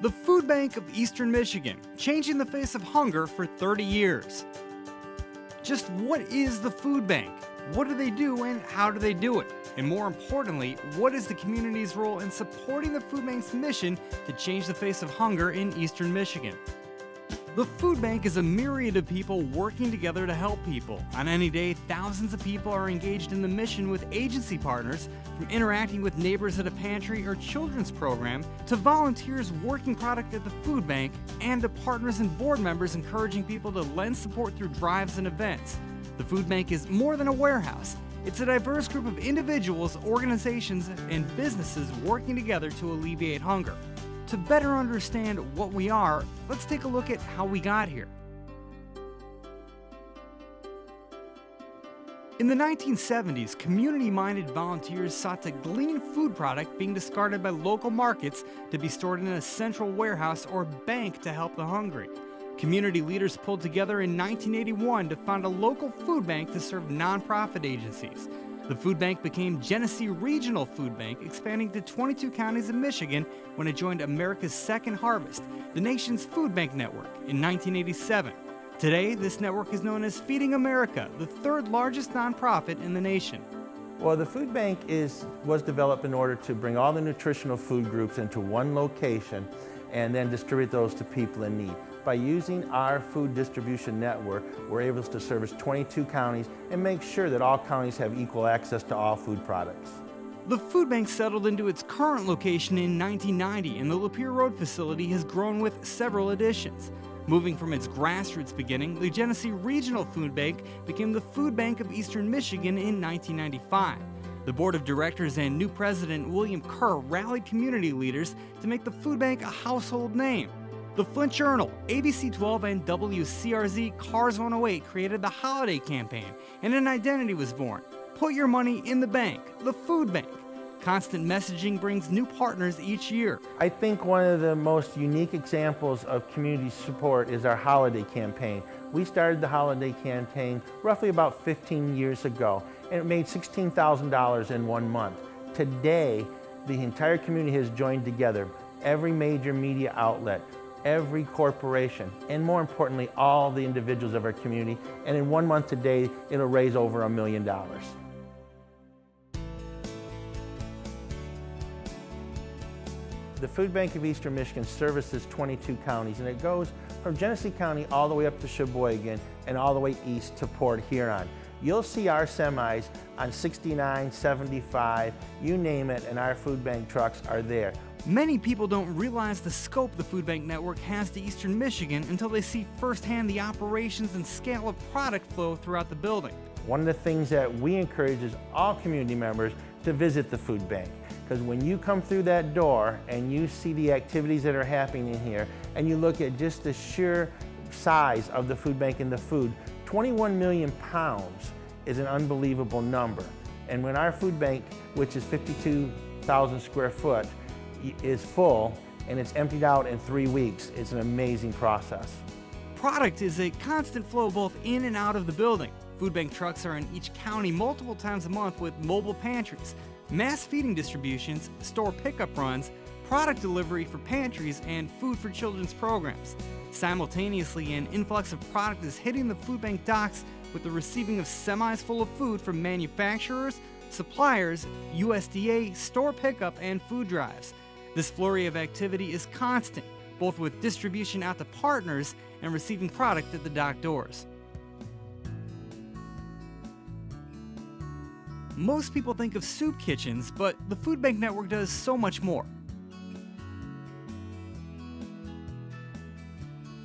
The Food Bank of Eastern Michigan, changing the face of hunger for 30 years. Just what is the Food Bank? What do they do and how do they do it? And more importantly, what is the community's role in supporting the Food Bank's mission to change the face of hunger in Eastern Michigan? The Food Bank is a myriad of people working together to help people. On any day, thousands of people are engaged in the mission with agency partners, from interacting with neighbors at a pantry or children's program, to volunteers working product at the food bank, and to partners and board members encouraging people to lend support through drives and events. The Food Bank is more than a warehouse. It's a diverse group of individuals, organizations, and businesses working together to alleviate hunger. To better understand what we are, let's take a look at how we got here. In the 1970s, community-minded volunteers sought to glean food product being discarded by local markets to be stored in a central warehouse or bank to help the hungry. Community leaders pulled together in 1981 to found a local food bank to serve nonprofit agencies. The food bank became Genesee Regional Food Bank, expanding to 22 counties in Michigan when it joined America's Second Harvest, the nation's food bank network, in 1987. Today, this network is known as Feeding America, the third largest nonprofit in the nation. Well, the food bank was developed in order to bring all the nutritional food groups into one location and then distribute those to people in need. By using our food distribution network, we're able to service 22 counties and make sure that all counties have equal access to all food products. The food bank settled into its current location in 1990, and the Lapeer Road facility has grown with several additions. Moving from its grassroots beginning, the Genesee Regional Food Bank became the Food Bank of Eastern Michigan in 1995. The board of directors and new president William Kerr rallied community leaders to make the food bank a household name. The Flint Journal, ABC 12, and WCRZ Cars 108 created the holiday campaign, and an identity was born. Put your money in the bank, the food bank. Constant messaging brings new partners each year. I think one of the most unique examples of community support is our holiday campaign. We started the holiday campaign roughly about 15 years ago, and it made $16,000 in 1 month. Today, the entire community has joined together. Every major media outlet, every corporation, and more importantly, all the individuals of our community. And in 1 month today, it'll raise over $1 million. The Food Bank of Eastern Michigan services 22 counties, and it goes from Genesee County all the way up to Sheboygan and all the way east to Port Huron. You'll see our semis on 69, 75, you name it, and our food bank trucks are there. Many people don't realize the scope the Food Bank Network has to Eastern Michigan until they see firsthand the operations and scale of product flow throughout the building. One of the things that we encourage is all community members to visit the food bank. Because when you come through that door and you see the activities that are happening in here, and you look at just the sheer size of the food bank and the food, 21 million pounds is an unbelievable number. And when our food bank, which is 52,000 square foot, is full and it's emptied out in 3 weeks, it's an amazing process. Product is a constant flow both in and out of the building. Food bank trucks are in each county multiple times a month with mobile pantries, mass feeding distributions, store pickup runs, product delivery for pantries, and food for children's programs. Simultaneously, an influx of product is hitting the food bank docks with the receiving of semis full of food from manufacturers, suppliers, USDA, store pickup, and food drives. This flurry of activity is constant, both with distribution out to partners and receiving product at the dock doors. Most people think of soup kitchens, but the Food Bank Network does so much more.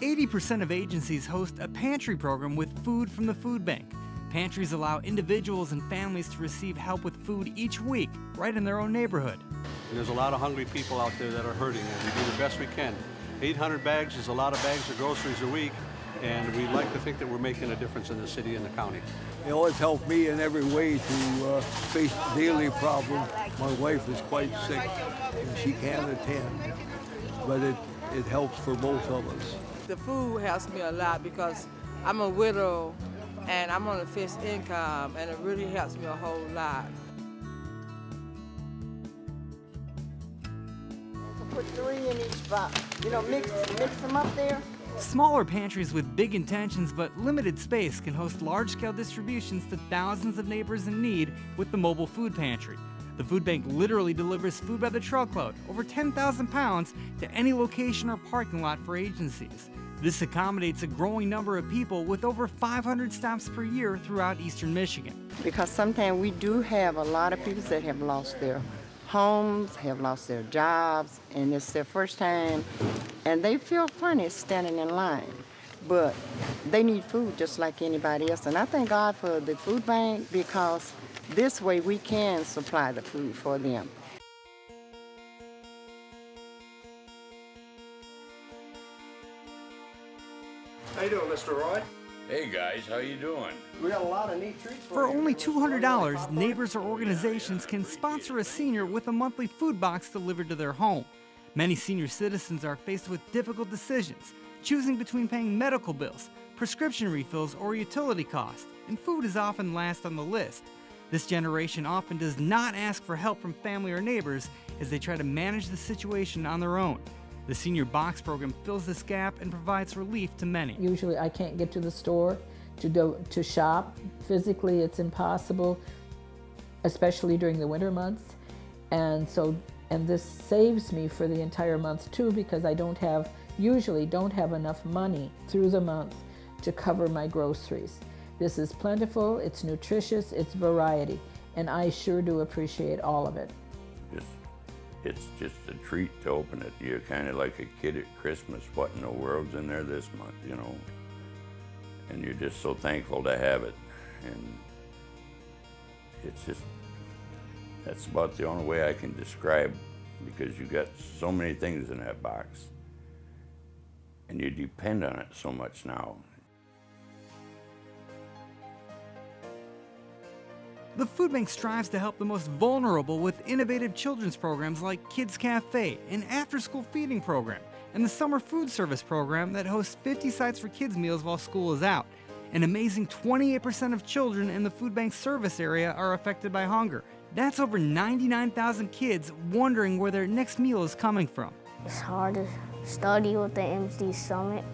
80% of agencies host a pantry program with food from the food bank. Pantries allow individuals and families to receive help with food each week, right in their own neighborhood. And there's a lot of hungry people out there that are hurting, and we do the best we can. 800 bags is a lot of bags of groceries a week, and we like to think that we're making a difference in the city and the county. It always helped me in every way to face daily problems. My wife is quite sick, and she can't attend, but it helps for both of us. The food helps me a lot because I'm a widow and I'm on a fixed income, and it really helps me a whole lot. Put 3 in each box. mix them up there. Smaller pantries with big intentions but limited space can host large-scale distributions to thousands of neighbors in need with the mobile food pantry. The food bank literally delivers food by the truckload, over 10,000 pounds, to any location or parking lot for agencies. This accommodates a growing number of people with over 500 stops per year throughout eastern Michigan. Because sometimes we do have a lot of people that have lost their homes, have lost their jobs, and it's their first time, and they feel funny standing in line. But they need food just like anybody else. And I thank God for the food bank, because this way we can supply the food for them. How you doing, Mr. Roy? Hey guys, how you doing? We got a lot of neat treats For only $200, neighbors or organizations can sponsor a senior with a monthly food box delivered to their home. Many senior citizens are faced with difficult decisions, choosing between paying medical bills, prescription refills, or utility costs, and food is often last on the list. This generation often does not ask for help from family or neighbors as they try to manage the situation on their own. The Senior Box program fills this gap and provides relief to many. Usually I can't get to the store to shop. Physically it's impossible, especially during the winter months. And this saves me for the entire month too, because I usually don't have enough money through the month to cover my groceries. This is plentiful, it's nutritious, it's variety, and I sure do appreciate all of it. It's just a treat to open it. You're kind of like a kid at Christmas. What in the world's in there this month, you know? And you're just so thankful to have it. And it's just, that's about the only way I can describe, because you got so many things in that box. And you depend on it so much now. The food bank strives to help the most vulnerable with innovative children's programs like Kids Cafe, an after-school feeding program, and the Summer Food Service program that hosts 50 sites for kids' meals while school is out. An amazing 28% of children in the food bank service area are affected by hunger. That's over 99,000 kids wondering where their next meal is coming from. It's hard to study with the empty stomach.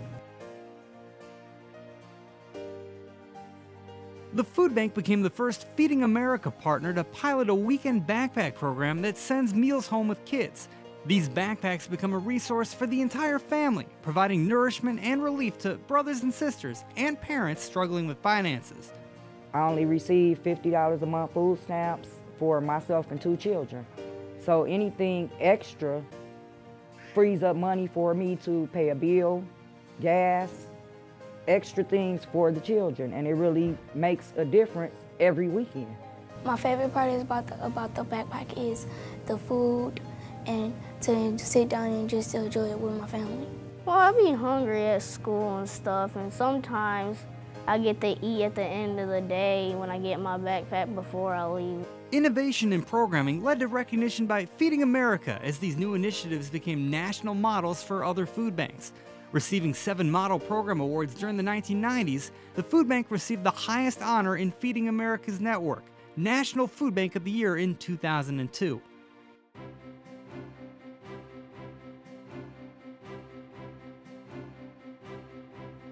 The food bank became the first Feeding America partner to pilot a weekend backpack program that sends meals home with kids. These backpacks become a resource for the entire family, providing nourishment and relief to brothers and sisters and parents struggling with finances. I only receive $50 a month food stamps for myself and 2 children. So anything extra frees up money for me to pay a bill, gas, extra things for the children, and it really makes a difference every weekend. My favorite part is about the backpack is the food and to sit down and just enjoy it with my family. Well, I be hungry at school and stuff, and sometimes I get to eat at the end of the day when I get my backpack before I leave. Innovation in programming led to recognition by Feeding America as these new initiatives became national models for other food banks. Receiving 7 Model Program Awards during the 1990s, the food bank received the highest honor in Feeding America's network, National Food Bank of the Year in 2002.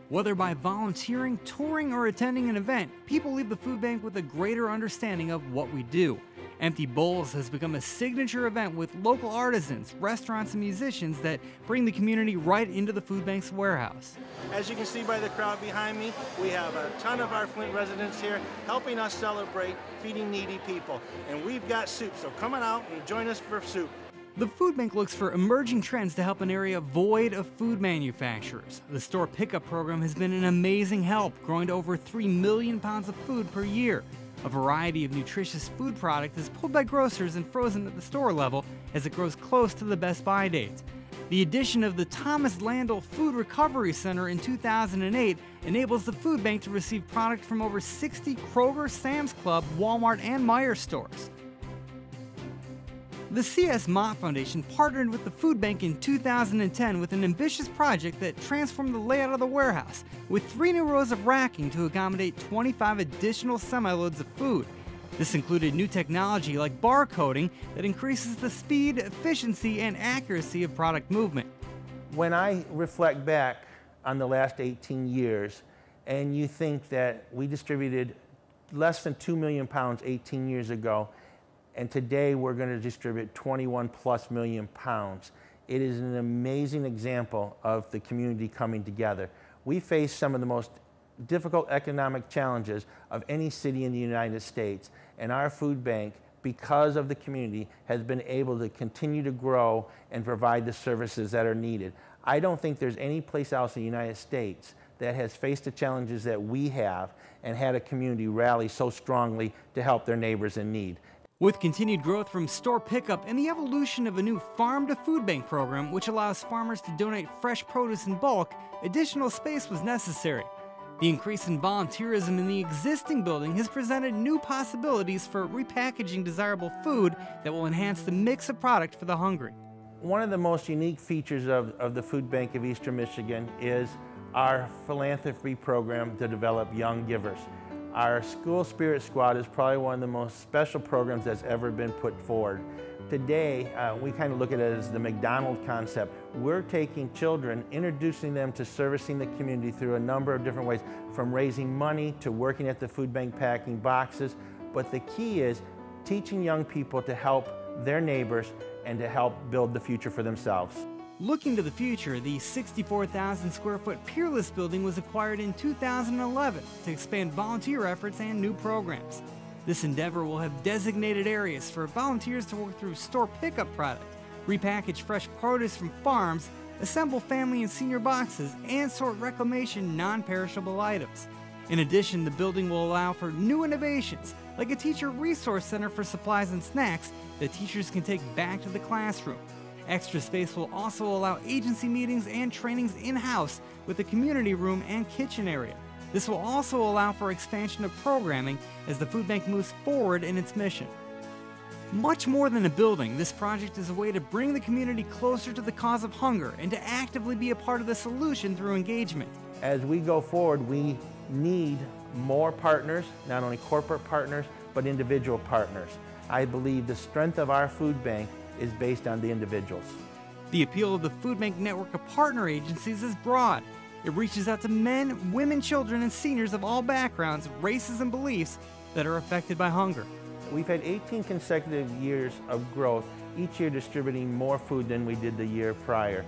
Whether by volunteering, touring, or attending an event, people leave the food bank with a greater understanding of what we do. Empty Bowls has become a signature event with local artisans, restaurants, and musicians that bring the community right into the food bank's warehouse. As you can see by the crowd behind me, we have a ton of our Flint residents here helping us celebrate feeding needy people. And we've got soup, so come on out and join us for soup. The food bank looks for emerging trends to help an area void of food manufacturers. The store pickup program has been an amazing help, growing to over 3 million pounds of food per year. A variety of nutritious food product is pulled by grocers and frozen at the store level as it grows close to the Best Buy date. The addition of the Thomas Landel Food Recovery Center in 2008 enables the food bank to receive product from over 60 Kroger, Sam's Club, Walmart, and Meijer stores. The C.S. Mott Foundation partnered with the food bank in 2010 with an ambitious project that transformed the layout of the warehouse, with 3 new rows of racking to accommodate 25 additional semi-loads of food. This included new technology like barcoding that increases the speed, efficiency, and accuracy of product movement. When I reflect back on the last 18 years, and you think that we distributed less than 2 million pounds 18 years ago, and today we're going to distribute 21+ million pounds. It is an amazing example of the community coming together. We face some of the most difficult economic challenges of any city in the United States, and our food bank, because of the community, has been able to continue to grow and provide the services that are needed. I don't think there's any place else in the United States that has faced the challenges that we have and had a community rally so strongly to help their neighbors in need. With continued growth from store pickup and the evolution of a new farm to food bank program, which allows farmers to donate fresh produce in bulk, additional space was necessary. The increase in volunteerism in the existing building has presented new possibilities for repackaging desirable food that will enhance the mix of product for the hungry. One of the most unique features of the Food Bank of Eastern Michigan is our philanthropy program to develop young givers. Our School Spirit Squad is probably one of the most special programs that's ever been put forward. Today, we kind of look at it as the McDonald's concept. We're taking children, introducing them to servicing the community through a number of different ways, from raising money to working at the food bank packing boxes. But the key is teaching young people to help their neighbors and to help build the future for themselves. Looking to the future, the 64,000 square foot Peerless building was acquired in 2011 to expand volunteer efforts and new programs. This endeavor will have designated areas for volunteers to work through store pickup product, repackage fresh produce from farms, assemble family and senior boxes, and sort reclamation non-perishable items. In addition, the building will allow for new innovations, like a teacher resource center for supplies and snacks that teachers can take back to the classroom. Extra space will also allow agency meetings and trainings in-house with a community room and kitchen area. This will also allow for expansion of programming as the food bank moves forward in its mission. Much more than a building, this project is a way to bring the community closer to the cause of hunger and to actively be a part of the solution through engagement. As we go forward, we need more partners, not only corporate partners, but individual partners. I believe the strength of our food bank is based on the individuals. The appeal of the food bank network of partner agencies is broad. It reaches out to men, women, children, and seniors of all backgrounds, races, and beliefs that are affected by hunger. We've had 18 consecutive years of growth, each year distributing more food than we did the year prior.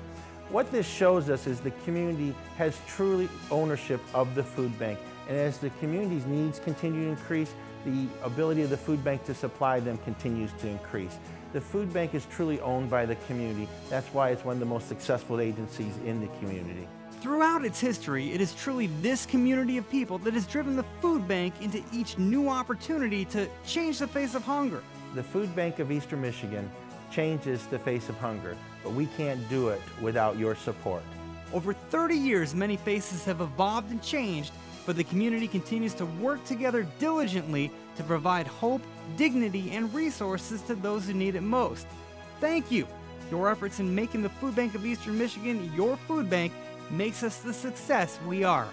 What this shows us is the community has truly ownership of the food bank. And as the community's needs continue to increase, the ability of the food bank to supply them continues to increase. The food bank is truly owned by the community. That's why it's one of the most successful agencies in the community. Throughout its history, it is truly this community of people that has driven the food bank into each new opportunity to change the face of hunger. The Food Bank of Eastern Michigan changes the face of hunger, but we can't do it without your support. Over 30 years, many faces have evolved and changed, but the community continues to work together diligently to provide hope, dignity, and resources to those who need it most. Thank you. Your efforts in making the Food Bank of Eastern Michigan your food bank makes us the success we are.